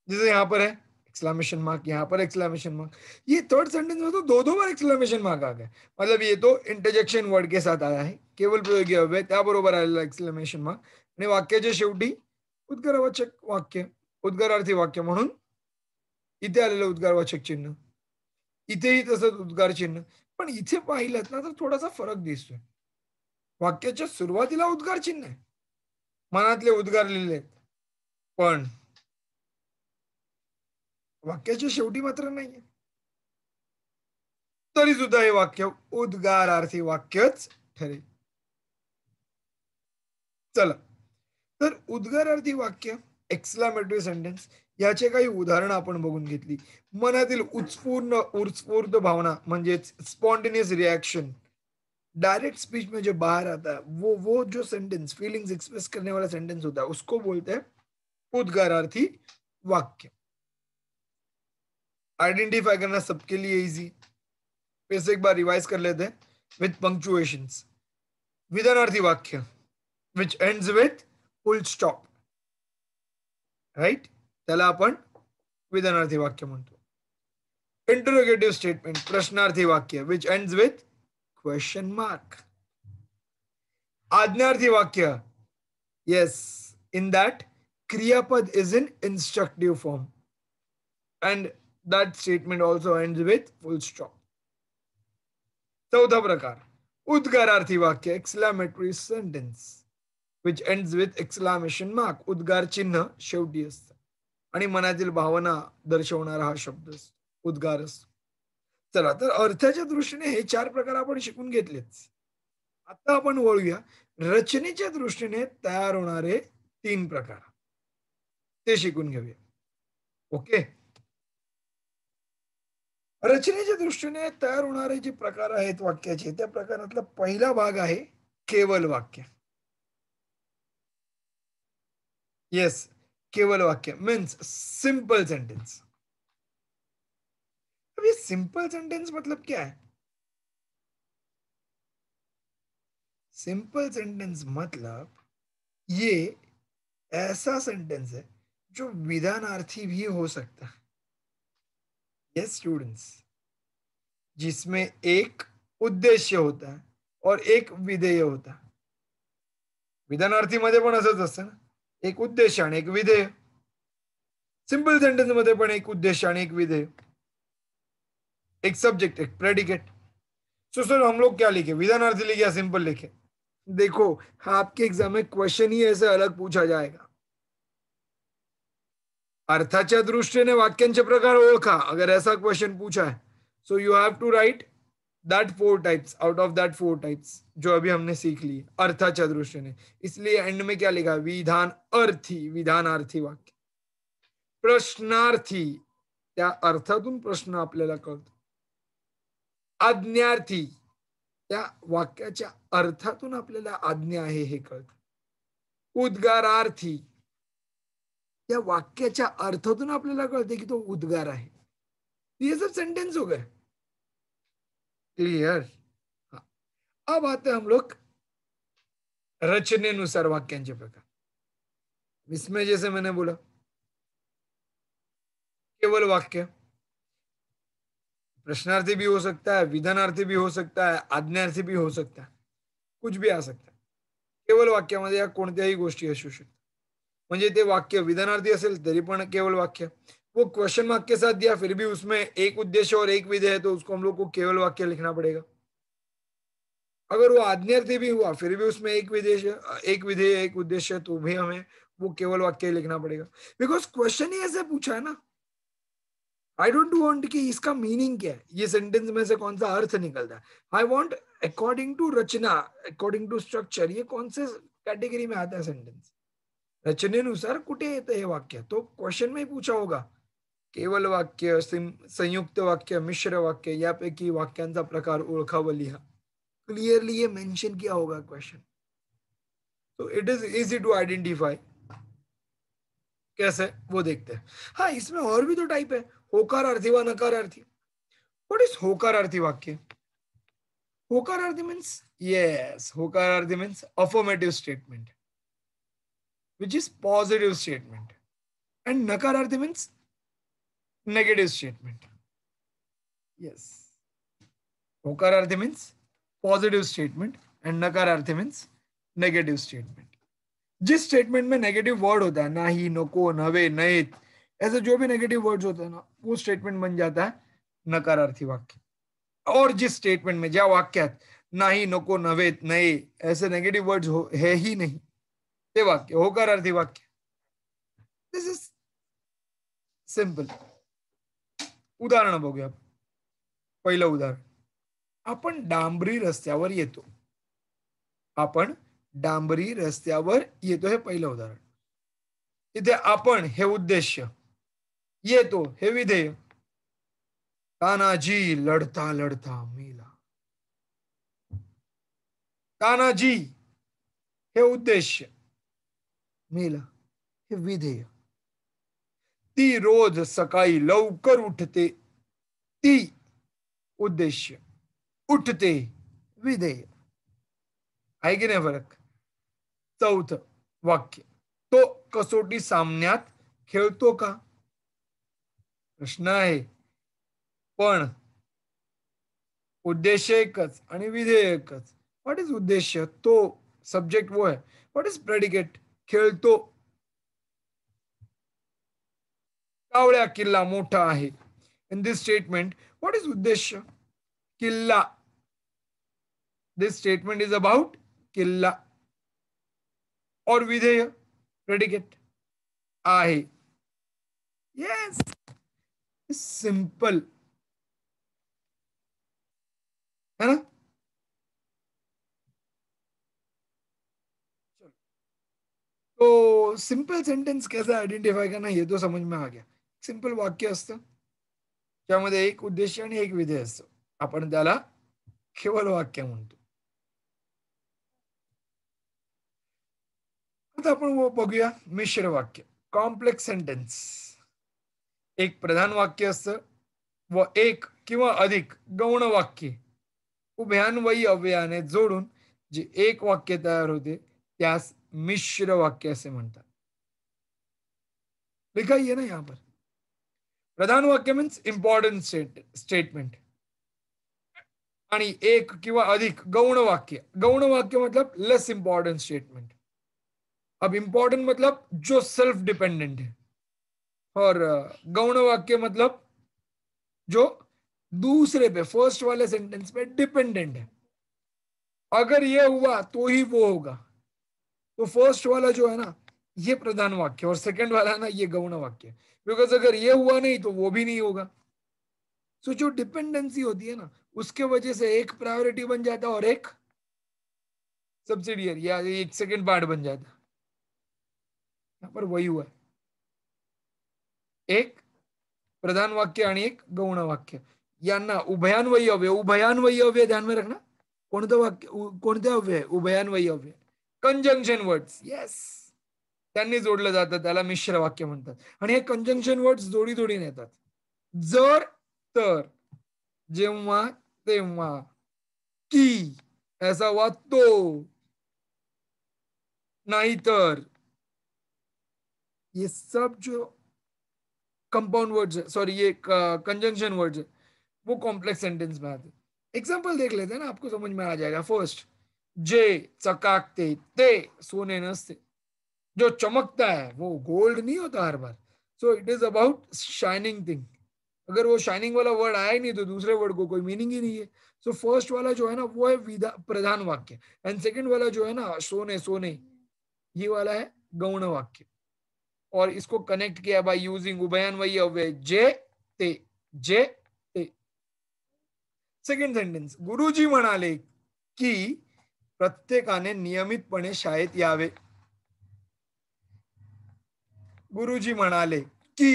जैसे यहाँ पर है एक्सक्लेमेशन मार्क, यहाँ पर एक्सक्लेमेशन मार्क. ये थर्ड सेंटेंस में तो दो बार एक्सक्लेमेशन मार्क आ गया. मतलब ये तो इंटरजेक्शन वर्ड के साथ आया है, केवल प्रयोगी अव्यय त्याबरोबर आलेला एक्सक्लेमेशन मार्क. आणि वाक्याच्या शेवटी उद्गारवाचक वाक्य, उद्गारार्थी वाक्य म्हणून इथे आलेलं उद्गारवाचक चिन्ह, इथेही तसंच उद्गार चिन्ह. पण इथे पाहिलं ना तर थोडासा फरक दिसतोय. वाक्याच्या सुरुवातीला उद्गार चिन्ह आहे, मनातले उद्गार लिहिले आहेत, पण वाक्याच्या शेवटी मात्र नाहीये. तरी सुद्धा हे वाक्य उद्गारार्थी वाक्यच ठरेल. चला, तर उद्गारार्थी वाक्य, एक्सक्लेमेटरी सेंटेन्स याचे काही उदाहरणं आपण बघून घेतली. मनातील उत्स्फूर्त भावना म्हणजेच स्पॉन्टेनियस रिएक्शन, डायरेक्ट स्पीच में जो बाहर आता है, वो जो सेंटेंस फीलिंग्स एक्सप्रेस करने वाला सेंटेंस होता है, उसको बोलते हैं उद्गारार्थी वाक्य. आइडेंटिफाई करना सबके लिए इजी. फिर से एक बार रिवाइज कर लेते हैं विथ पंक्चुएशंस. विधानार्थी वाक्य which ends with full stop, right, त्याला आपण विधानार्थी वाक्य म्हणतो. इंटरोगेटिव्ह स्टेटमेंट, प्रश्नार्थी वाक्य which ends with question mark. आज्ञार्थी वाक्य, yes, in that क्रियापद is in instructive form and that statement also ends with full stop. चौथा प्रकार उद्गारार्थी वाक्य exclamatory sentence which ends with exclamation mark. उद्गार चिन्ह शेवटी असतं आणि मनातील भावना दर्शवणारा हा शब्द असतो, उद्गार असतो. चला तर अर्थाच्या दृष्टीने हे 4 प्रकार आपण शिकून घेतलेच. आता आपण वळूया रचनेच्या दृष्टीने तयार होणारे 3 प्रकार, ते शिकून घेऊया. ओके. रचनेच्या दृष्टीने तयार होणारे जे प्रकार आहेत वाक्याचे, त्या प्रकारातला पहिला भाग आहे केवल वाक्य. येस, केवल वाक्य मीन्स सिंपल सेंटेंस. अब ये सिंपल सेंटेंस मतलब क्या है? सिंपल सेंटेंस मतलब ये ऐसा सेंटेंस है जो विधानार्थी भी हो सकता है. यस स्टूडेंट्स, जिसमें एक उद्देश्य होता है और एक विधेय होता है. विधानार्थी मध्ये पण असंच असतं ना, एक उद्देश्य आणि एक विधेय. सिंपल सेंटेंस मध्ये पण एक उद्देश्य आणि एक विधेय, एक सब्जेक्ट एक प्रेडिकेट. सो सर हम लोग क्या लिखे, विधानार्थी लिखे या सिंपल लिखे? देखो आपके एग्जाम में क्वेश्चन ही ऐसे अलग पूछा जाएगा. अर्थाच्या दृष्टीने वाक्यांचे प्रकार ओळखा, अगर ऐसा क्वेश्चन पूछा है so you have to write that 4 types out of that 4 types जो अभी हमने सीख ली अर्थाच्या दृष्टीने. इसलिए एंड में क्या लिखा, विधान अर्थी, विधानार्थी वाक्य. प्रश्नार्थी, त्या अर्थातून प्रश्न आपल्याला कळतो. आज्ञार्थी, त्या वाक्याच्या अर्थातून आपल्याला आज्ञा आहे हे कळतं. उद्गारार्थी, त्या वाक्याच्या अर्थातून आपल्याला कळते की तो उद्गार आहे. ये सब सेंटेंस हो गए. क्लियर. हाँ. अब आते हम लोग रचनेनुसार वाक्यांचे प्रकार. इसमें जैसे मैंने बोला केवल वाक्य प्रश्नार्थी भी हो सकता है, विधानार्थी भी हो सकता है, आज्ञार्थी भी हो सकता है, कुछ भी आ सकता है. केवल वाक्यामध्ये या कोणत्याही गोष्टी असू शकतात. म्हणजे ते वाक्य विधानार्थी असेल तरी पण केवल वाक्य. वो क्वेश्चन मार्क के साथ दिया फिर भी उसमें एक उद्देश्य और एक विधेय है तो उसको हम लोग को केवल वाक्य लिखना पड़ेगा. अगर वो आज्ञार्थी भी हुआ फिर भी उसमें एक विधेय एक विधेय एक उद्देश्य तो भी हमें वो केवल वाक्य लिखना पड़ेगा. बिकॉज क्वेश्चन ही ऐसे पूछा है ना. आई डोंट वांट कि इसका मीनिंग क्या है, ये सेंटेंस में से कौन सा अर्थ निकलता है. आई वांट अकॉर्डिंग टू रचना, अकॉर्डिंग टू स्ट्रक्चर, ये कौन से कैटेगरी में आता है सेंटेंस. रचनेनुसार कुठे येतं हे वाक्य, तो क्वेश्चन में पूछा होगा. केवल वाक्य, संयुक्त वाक्य, मिश्र वाक्य, यापैकी वाक्यांचा प्रकार ओळखावा लिहा. क्लियरली ये मेंशन किया होगा क्वेश्चन. तो it is easy to identify. कैसे वो देखते हैं. हाँ, इसमें और भी तो टाइप है, होकारार्थी व नकारार्थी. व्हाट इज होकारार्थी वाक्य? होकारार्थी मीन्स, यस, होकारार्थी means affirmative statement which is positive statement, and nakararthi means negative statement. Yes, hokararthi means positive statement and nakararthi means negative statement. जिस स्टेटमेंट में नेगेटिव वर्ड होता है, नाही, नको, नवे, नयेत, ऐसे जो भी नेगेटिव वर्ड्स होते हैं ना, वो स्टेटमेंट बन जाता है नकारार्थी वाक्य. और जिस स्टेटमेंट में, ज्या वाक्यात नाही, नको, नवेत, नये ऐसे नेगेटिव वर्ड्स है ही नहीं, ते वाक्य होकारार्थी वाक्य. दिस इज सिंपल. उदाहरण बघूया. पहिलं उदाहरण, आपण डांबरी रस्त्यावर येतो. आपण डांबरी रस्त्यावर येतो हे पहिलं उदाहरण. इथे आपण हे उद्देश्य, येतो हे विधेय. तानाजी लढता लढता मेला. तानाजी हे उद्देश्य, मेला हे विधेय. ती रोज सकाळी लवकर उठते, ती उद्देश्य, उठते विधेय. आहे की नाही फरक. चौथं वाक्य, तो कसोटी सामन्यात खेळतो का? प्रश्न आहे, पण उद्देश्य एकच आणि विधेय एकच. व्हॉट इज उद्देश्य? तो सब्जेक्ट वो है. What is predicate? खेळतो. कावळ्या किल्ला मोठा आहे. In this statement what is उद्देश्य? किल्ला. दिस स्टेटमेंट इज अबाउट किल्ला. और विधेय प्रेडिकेट आहे. येस, सिंपल है ना. तो सिंपल सेंटेंस कैसे आइडेंटिफाई करना ये तो समझ में आ गया. सिंपल वाक्य असतं त्यामध्ये एक उद्देश आणि एक विधेय असतं. आपण त्याला केवळ वाक्य म्हणतो. आता आपण बघूया मिश्र वाक्य, कॉम्प्लेक्स सेंटेन्स. एक प्रधान वाक्य असतं व एक किंवा अधिक गौण वाक्य उभयान्वयी अव्ययाने जोडून जे एक वाक्य तयार होते त्यास मिश्र वाक्य असे म्हणतात. लिखा ही है ना यहाँ पर. प्रधान वाक्य मीन्स इंपॉर्टंट स्टेटमेंट आणि एक किंवा अधिक गौण वाक्य. गौण वाक्य मतलब लेस इंपॉर्टेंट स्टेटमेंट. अब इंपॉर्टेंट मतलब जो सेल्फ डिपेंडेंट है और गौण वाक्य मतलब जो दूसरे पे फर्स्ट वाले सेंटेंस पे डिपेंडेंट है. अगर ये हुआ तो ही वो होगा. तो फर्स्ट वाला जो है ना ये प्रधान वाक्य और सेकंड वाला है ना ये गौण वाक्य. बिकॉज अगर ये हुआ नहीं तो वो भी नहीं होगा. सो जो डिपेंडेंसी होती है ना उसके वजह से एक प्रायोरिटी बन जाता है और एक सब्सिडियरी या एक सेकंड पार्ट बन जाता है. यहाँ पर वही हुआ है. एक प्रधान वाक्य आणि एक गौण वाक्य यांना उभयान्वयी अव्यय. उभयान्वयी अव्यय ध्यान में रखना. कोणतं वाक्य कोणते अव्यय? उभयान्वयी अव्यय. Conjunction words. येस, त्यांनी जोडलं जातं त्याला मिश्र वाक्य म्हणतात. आणि हे कंजंक्शन वर्ड्स जोडी जोडीने येतात. जर, तर, जेव्हा, तेव्हा, की, ऐसा हुआ तो, नहीं तर, ये सब जो कंपाउंड वर्ड्स है, सॉरी ये कंजंक्शन वर्ड्स है, वो कॉम्प्लेक्स सेंटेंस में आते. एग्जाम्पल देख लेते हैं ना, आपको समझ में आ जाएगा. फर्स्ट, जे चकाकते ते सोने नसते. जो चमकता है वो गोल्ड नहीं होता हर बार. So it is about shining thing. अगर वो शाइनिंग वाला वर्ड आया ही नहीं तो दूसरे वर्ड को कोई मीनिंग ही नहीं है. सो फर्स्ट वाला जो है ना वो है प्रधान वाक्य एंड सेकंड वाला जो है ना सोने सोने ये वाला है गौण वाक्य. और इसको कनेक्ट किया बाय यूजिंग उभयान्वयी अव्यय जे ते. जे ते. सेकंड सेंटेन्स, गुरुजी म्हणाले की प्रत्येकाने नियमितपणे शाळेत यावे. गुरुजी म्हणाले की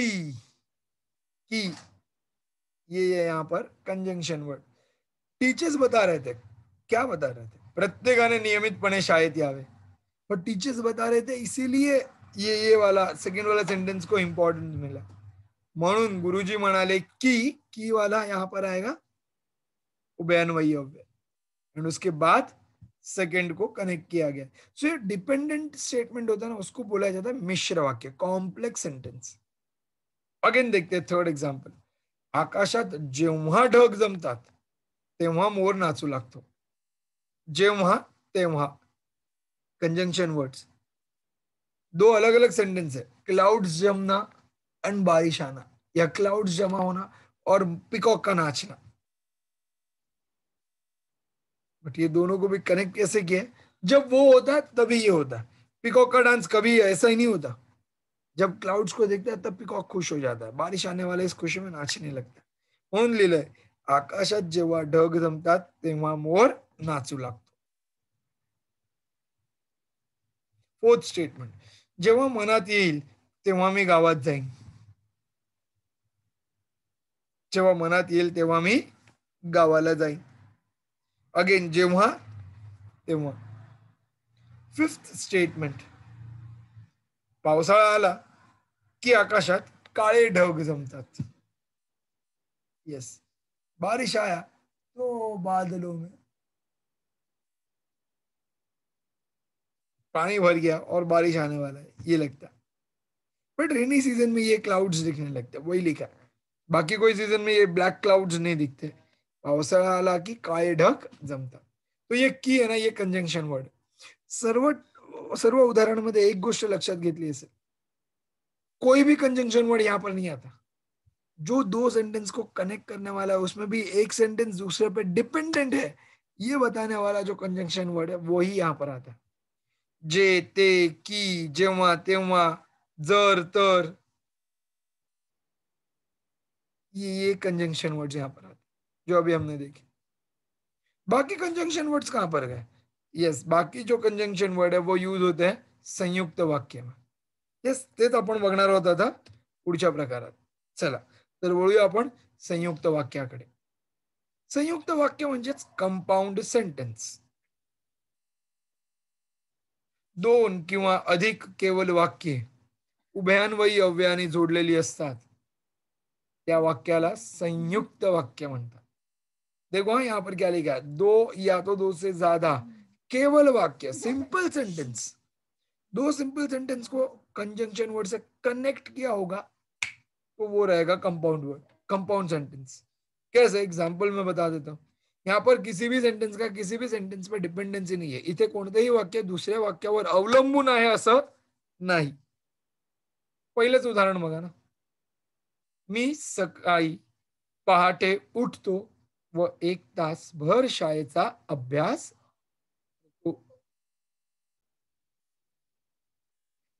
ये है यहाँ पर कंजंक्शन वर्ड. टीचर्स बता रहे थे. क्या बता रहे थे? प्रत्येकाने नियमितपणे शाळेत यावे. और टीचर्स बता रहे थे इसीलिए ये वाला सेकंड वाला सेंटेंस को इंपॉर्टेंस मिला. म्हणून गुरुजी म्हणाले की वाला यहाँ पर आएगा उभयान्वयी अव्यय एंड उसके बाद सेकंड को कनेक्ट किया गया. सो ये डिपेंडेंट स्टेटमेंट होता है ना उसको बोला जाता है मिश्र वाक्य, कॉम्प्लेक्स सेंटेंस. अगेन देखते हैं थर्ड एग्जांपल. आकाशात जेव्हा ढग जमतात तेव्हा मोर नाचू लागतो. जेव्हा, तेव्हा, कंजंक्शन वर्ड्स. दो अलग अलग सेंटेंस है. क्लाउड्स जमना एंड बारिश आना या क्लाउड्स जमा होना और पिकॉक का नाचना. बट ये दोनों को भी कनेक्ट कैसे किया? जब वो होता है तभी ये होता है. पिकॉक का डांस कभी ऐसा ही नहीं होता. जब क्लाउड्स को देखता है तब पिकॉक खुश हो जाता है. बारिश आने वाले इस खुशी में नाचने लगता है. म्हणून लिहिलंय आकाशात जेव्हा ढग जमतात तेव्हा मोर नाचू लागतो. फोर्थ स्टेटमेंट, जेव्हा मनात येईल तेव्हा मी गावात जाईन. जेव्हा मनात येईल तेव्हा मी गावाला जाईन. अगेन जेव्हा, तेव्हा. फिफ्थ स्टेटमेंट, पावसाळा आला की आकाशात काळे ढग जमतात. यस, बारिश आया तो बादलों में पानी भर गया और बारिश आने वाला है ये लगता है. बट रेनी सीजन में ये क्लाउड्स दिखने लगते हैं, वही लिखा है. बाकी कोई सीजन में ये ब्लॅक क्लाउड्स नहीं दिखते. पावसाळा आला की काळे ढग जमतात. तो ये की आहे ना ये कंजंक्शन वर्ड. सर्व सर्व उदाहरणांमध्ये एक गोष्ट लक्षात घेतली असेल. कोई भी कंजंक्शन वर्ड यहाँ पर नहीं आता। जो दो सेंटेंस को कनेक्ट करने वाला है उसमें भी एक सेंटेंस दूसरे पे डिपेंडेंट है, ये बताने वाला जो कंजंक्शन वर्ड है वो ही यहाँ पर आता है। जे, ते, की, जेव्हा, तेव्हा, जर, तर, ये कंजंक्शन वर्ड्स यहाँ पर आते हैं, जो अभी हमने देखे। बाकी कंजंक्शन वर्ड्स कहाँ पर गए? येस, बाकी जो कंजंक्शन वर्ड है वो यूज होते हैं संयुक्त वाक्य में। येस, तेच आपण बघणार आहोत आता पुढच्या प्रकारात. चला, तर वळूया आपण संयुक्त वाक्याकडे. संयुक्त वाक्य म्हणजेच कंपाऊंड सेंटेन्स. दोन किंवा अधिक केवळ वाक्ये उभयान्वयी अव्ययाने जोडलेली असतात, त्या वाक्याला संयुक्त वाक्य म्हणतात. देखो हाँ, यहाँ पर क्या लिखा है? दो या तो दो से ज्यादा केवल वाक्य, सिंपल सेंटेंस, दो सिंपल सेंटेंस को कंजंक्शन वर्ड से कनेक्ट किया होगा तो वो रहेगा कंपाउंड वर्ड, कंपाउंड सेंटेंस. कैसे? एग्जाम्पल में बता देता हूँ. यहाँ पर किसी भी सेंटेन्स का किसी भी सेंटेन्स पर डिपेंडन्सी नाही आहे. इथे कोणतेही वाक्य दुसऱ्या वाक्यावर अवलंबून आहे असं नाही. पहिलंच उदाहरण बघा ना. मी सकाळी पहाटे उठतो व 1 तासभर शाळेचा अभ्यास करतो.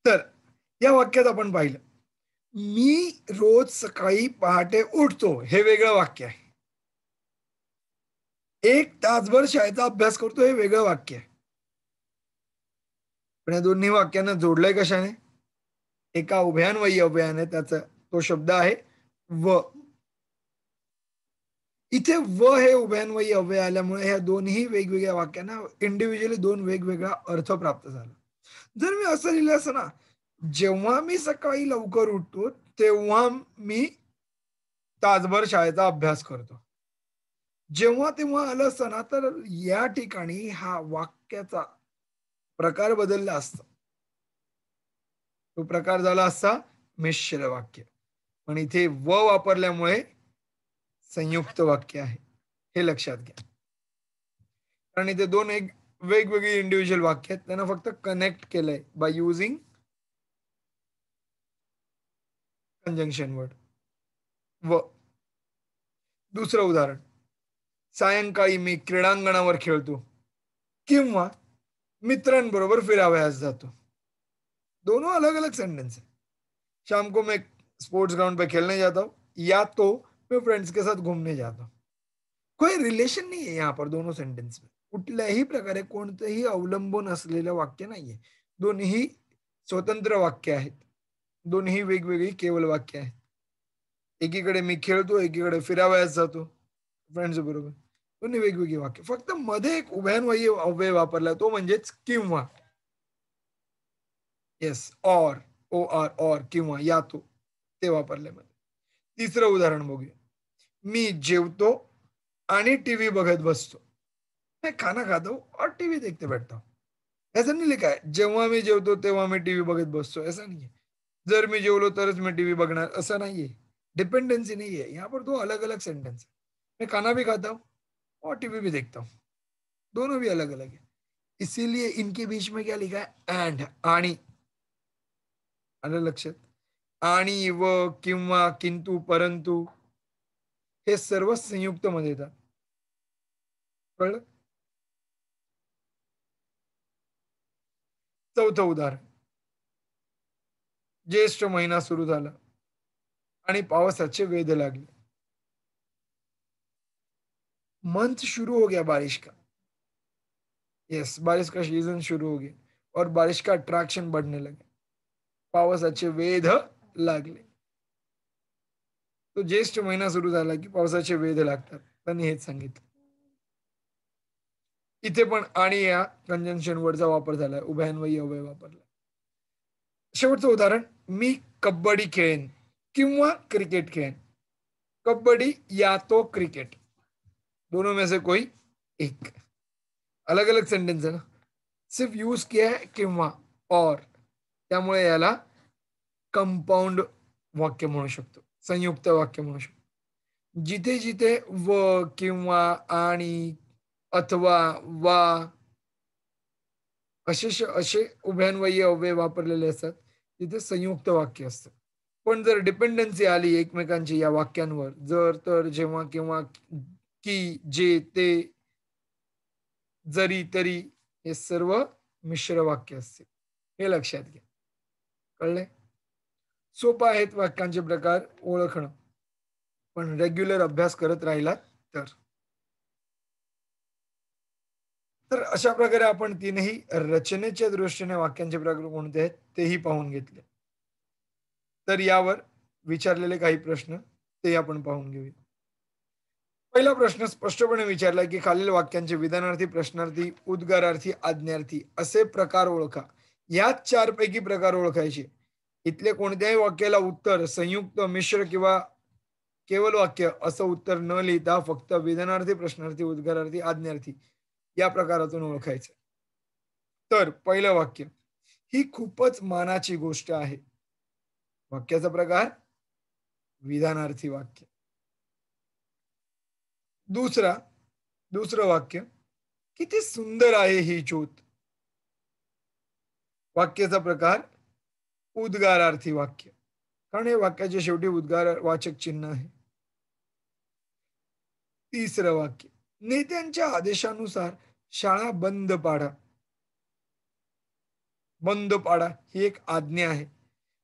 तर या वाक्यात आपण पाहिलं, मी रोज सकाळी पहाटे उठतो हे वेगळं वाक्य आहे. 1 तासभर शाळेचा अभ्यास करतो हे वेगळं वाक्य आहे. पण या दोन्ही वाक्यांना जोडलंय कशाने? एका उभयान्वयी अव्ययाने. त्याचा तो शब्द आहे व. इथे व हे उभयान्वयी अव्यय आल्यामुळे ह्या दोन्ही वेगवेगळ्या वाक्यांना इंडिव्हिज्युअली दोन वेगवेगळा अर्थ प्राप्त झाला. जर मी असं लिहिलं असं ना, जेव्हा मी सकाळी लवकर उठतो तेव्हा मी तासभर शाळेचा अभ्यास करतो. जेव्हा तेव्हा आलं असतं ना, तर या ठिकाणी हा वाक्याचा प्रकार बदलला असता. तो प्रकार झाला असता मिश्र वाक्य. पण इथे व वापरल्यामुळे संयुक्त वाक्य आहे, हे लक्षात घ्या. कारण इथे दोन एक वेगवेगळी इंडिव्हिज्युअल वाक्य आहेत, त्यांना फक्त कनेक्ट केलंय बाय युझिंग कंजंक्शन वर्ड व. दुसरं उदाहरण, सायंकाळी मी क्रीडांगणावर खेळतो किंवा मित्रांबरोबर फिरावयास जातो. दोनों अलग अलग सेंटेंस है. शाम को मैं स्पोर्ट्स ग्राउंड पे खेलने जाता हूँ या तो मैं फ्रेंड्स के साथ घूमने जाता हूँ. कोई रिलेशन नाही आहे यहाँ पर दोनों सेंटेन्स में. कुठल्याही प्रकारे कोणतेही अवलंबून असलेलं वाक्य नाहीये. दोन्ही स्वतंत्र वाक्य आहेत. दोन्ही वेगवेगळी केवळ वाक्य आहेत. एकीकडे मी खेळतो, एकीकडे फिरावयास जातो फ्रेंड्स बरोबर. दोन्ही वेगवेगळी वाक्य. फक्त मध्ये एक उभयान्वयी अव्यय वापरला तो म्हणजेच किंवा. येस, और किंवा या तो ते वापरले मध्ये. तिसरं उदाहरण बघूया. मी जेवतो आणि टीव्ही बघत बसतो. मैं खाना खाता हूँ और टीवी देखते बैठता हूँ. ऐसा नहीं लिखा है जेव्हा मी जेवतो तेव्हा मी टीव्ही बघत बसतो, ऐसा नहीं है. जर मी जेवलो तरच मैं टीवी बघणार असं नाहीये. डिपेंडेंसी नहीं है. यहाँ पर दो अलग अलग सेंटेंस है. मैं खाना भी खाता हूँ और टीवी भी देखता हूँ. दोनों भी अलग अलग है. इसीलिए इनके बीच में क्या लिखा है? एंड, आणि. आलं लक्षात? आणि, व, किंवा, किंतु, परंतु हे सर्व संयुक्त मध्ये येतात. कळलं? चौथं उदाहरण, ज्येष्ठ महिना सुरू झाला आणि पावसाचे वेध लागले. मंथ शुरू हो गया बारिश का. यस, बारिश का सीजन शुरू हो गया और बारिश का अट्रैक्शन बढ़ने लगे. पावसाचे वेध लागले. तो ज्येष्ठ महिना सुरू झाला की पावसाचे वेध लागतात. त्यांनी हेच सांगितलं. इथे पण आणि या कंजंक्शन वर्डचा वापर झालाय, उभयान्वयी अव्यय वापरला. शेवटचं उदाहरण, मी कबड्डी खेळेन किंवा क्रिकेट खेळेन. कबड्डी या तो क्रिकेट, दोनों में से कोई एक. अलग अलग सेंटेन्स है ना, सिर्फ यूज किया है किंवा और, त्यामुळे याला कंपाऊंड वाक्य म्हणू शकतो, संयुक्त वाक्य म्हणू शकतो. जिथे जिथे व किंवा आणि अथवा वा असे असे उभयान्वयी अव्यय वापरलेले असतात तिथे संयुक्त वाक्य असतं. पण जर डिपेंडन्सी आली एकमेकांची या वाक्यांवर, जर, तर, जेव्हा, केव्हा, की, जे, ते, जरी, तरी, हे सर्व मिश्र वाक्य असतील. हे लक्षात घ्या. कळलंय? सोपं आहेत वाक्यांचे प्रकार ओळखणं. पण रेग्युलर अभ्यास करत राहिलात तर. तर अशा प्रकारे आपण तीनही रचनेच्या दृष्टीने वाक्यांचे प्रकार कोणते आहेत तेही पाहून घेतले. तर यावर विचारलेले काही प्रश्न ते आपण पाहून घेऊया. पहिला प्रश्न स्पष्टपणे विचारला की खालील वाक्यांचे विधानार्थी, प्रश्नार्थी, उद्गारार्थी, आज्ञार्थी असे प्रकार ओळखा. यात 4 पैकी प्रकार ओळखायचे. इथले कोणत्याही वाक्याला उत्तर संयुक्त, मिश्र किंवा केवळ वाक्य असं उत्तर न लिहिता फक्त विधानार्थी, प्रश्नार्थी, उद्गारार्थी, आज्ञार्थी या प्रकारातून ओळखायचं. तर पहिलं वाक्य, ही खूपच मानाची गोष्ट आहे. वाक्याचा प्रकार विधानार्थी वाक्य. दुसरा दुसरं वाक्य, किती सुंदर आहे ही ज्योत. वाक्याचा प्रकार उद्गारार्थी वाक्य. कारण हे वाक्याच्या शेवटी उद्गारवाचक चिन्ह आहे. तिसरं वाक्य, नेत्यांच्या आदेशानुसार शाळा बंद पाडा. बंद पाडा ही एक आज्ञा आहे.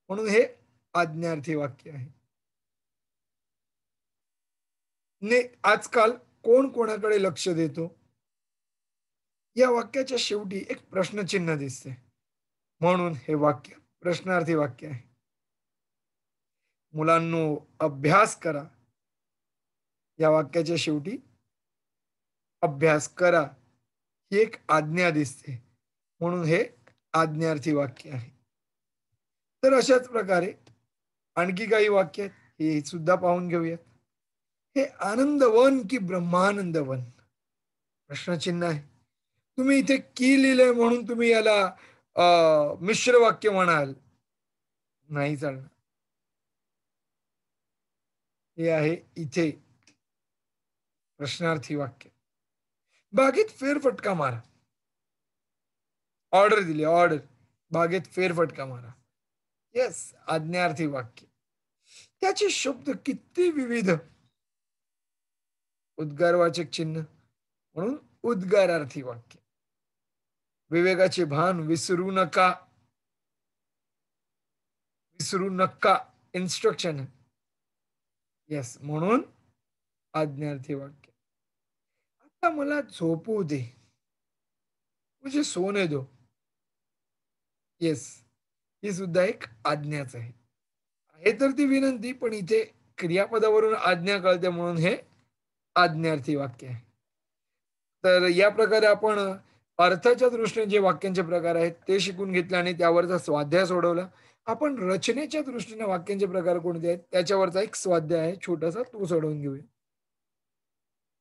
म्हणून हे आज्ञार्थी वाक्य आहे. आजकाल कोण कोणाकडे लक्ष देतो? या वाक्याच्या शेवटी एक प्रश्नचिन्ह दिसते. म्हणून हे वाक्य प्रश्नार्थी वाक्य आहे. मुलांनो अभ्यास करा. या वाक्याच्या शेवटी अभ्यास करा ही एक आज्ञा दिसते. म्हणून हे आज्ञार्थी वाक्य आहे. तर अशाच प्रकारे आणखी काही वाक्य आहेत, हे सुद्धा पाहून घेऊयात. हे आनंदवन की ब्रह्मानंदवन? प्रश्नचिन्ह आहे. तुम्ही इथे की लिहिलंय म्हणून तुम्ही याला मिश्र वाक्य म्हणाल, नाही चालणार. हे आहे इथे प्रश्नार्थी वाक्य. बागेत फेरफटका मारा. ऑर्डर दिली, ऑर्डर. बागेत फेरफटका मारा. येस, आज्ञार्थी वाक्य. त्याचे शब्द किती विविध. उद्गारवाचक चिन्ह म्हणून उद्गारार्थी वाक्य. विवेकाचे भान विसरू नका. विसरू नका इन्स्ट्रक्शन. येस, म्हणून आज्ञार्थी वाक्य. आता मला झोपू दे. मुझे सोने दो. येस, ही सुद्धा एक आज्ञाच आहे. आहे तर ती विनंती, पण इथे क्रियापदावरून आज्ञा कळते म्हणून हे आज्ञार्थी वाक्य आहे. तर या प्रकारे आपण अर्थाच्या दृष्टीने जे वाक्यांचे प्रकार आहेत ते शिकून घेतले आणि त्यावरचा स्वाध्याय सोडवला. आपण रचनेच्या दृष्टीने वाक्यांचे प्रकार कोणते आहेत त्याच्यावरचा एक स्वाध्याय आहे छोटासा, तो सोडवून घेऊया.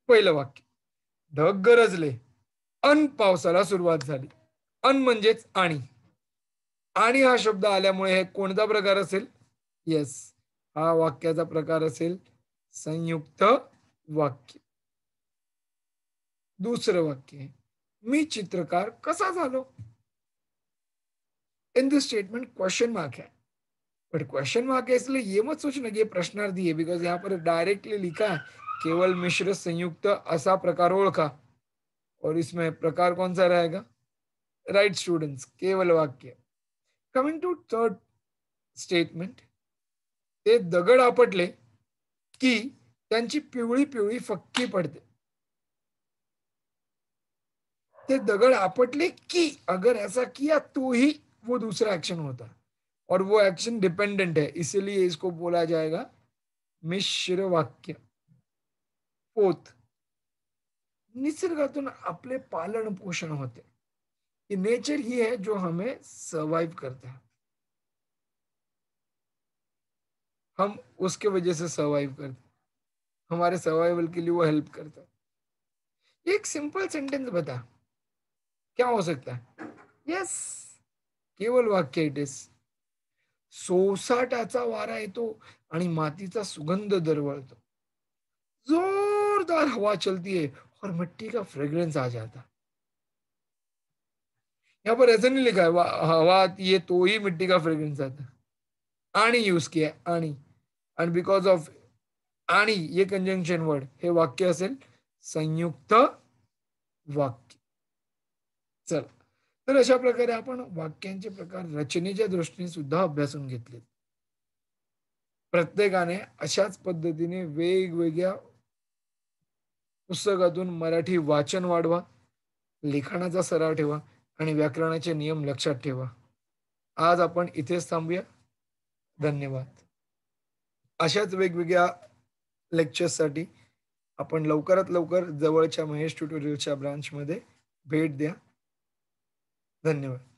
पहिलं वाक्य, ढग गरजले, अन पावसाला सुरुवात झाली. अन म्हणजेच आणि. आणि हा शब्द आल्यामुळे हे कोणता प्रकार असेल? येस, हा वाक्याचा प्रकार असेल संयुक्त वाक्य. दुसरं वाक्य, मी चित्रकार कसा झालो? In this statement question mark है, बट क्वेश्चन मार्क है इसलिए ये मत सोचना कि ये प्रश्नार्थी है, बिकॉज यहाँ पर डायरेक्टली लिखा है केवल मिश्र संयुक्त असा प्रकार ओळखा, और इसमें प्रकार कौन सा रहेगा? राइट स्टूडेंट्स, केवल वाक्य. कमिंग टू थर्ड स्टेटमेंट, ते दगड आपटले की त्यांची पिवळी पिवळी फक्की पडते. ते दगड आपटले की, अगर ऐसा किया तो ही वो दूसरा एक्शन होता और वो एक्शन डिपेंडेंट है, इसीलिए इसको बोला जाएगा मिश्र वाक्य. फोर्थ, निसर्गातून आपले पालन पोषण होते. ये नेचर ही है जो हमें सर्वाइव करता है. हम उसके वजह से सर्वाइव करते हैं. हमारे सर्वाइवल के लिए वो हेल्प करता है. एक सिंपल सेंटेंस बता, क्या हो सकता है? यस, केवल वाक्य इट इज. सोसाट्याचा वारा येतो आणि मातीचा सुगंध दरवळतो. जोरदार हवा चलती है और मिट्टी का फ्रेग्रेंस आ जाता है. यहाँ पर ऐसा नहीं लिखा है हवा आती है तो ही मिट्टी का फ्रेग्रेंस आता है. आणि यूज किया आणि आणि बिकॉज ऑफ आणि ये कंजंक्शन वर्ड हे वाक्य असेल संयुक्त वाक्य. चला, तर अशा प्रकारे आपण वाक्यांचे प्रकार रचनेच्या दृष्टीने सुद्धा अभ्यासून घेतले. प्रत्येकाने अशाच पद्धतीने वेगवेगळ्या पुस्तकातून मराठी वाचन वाढवा, लिखाणाचा सराव ठेवा आणि व्याकरणाचे नियम लक्षात ठेवा. आज आपण इथेच थांबूया. धन्यवाद. अशाच वेगवेगळ्या लेक्चर्ससाठी आपण लवकरात लवकर जवळच्या महेश ट्युटोरियलच्या ब्रांचमध्ये भेट द्या. धन्यवाद.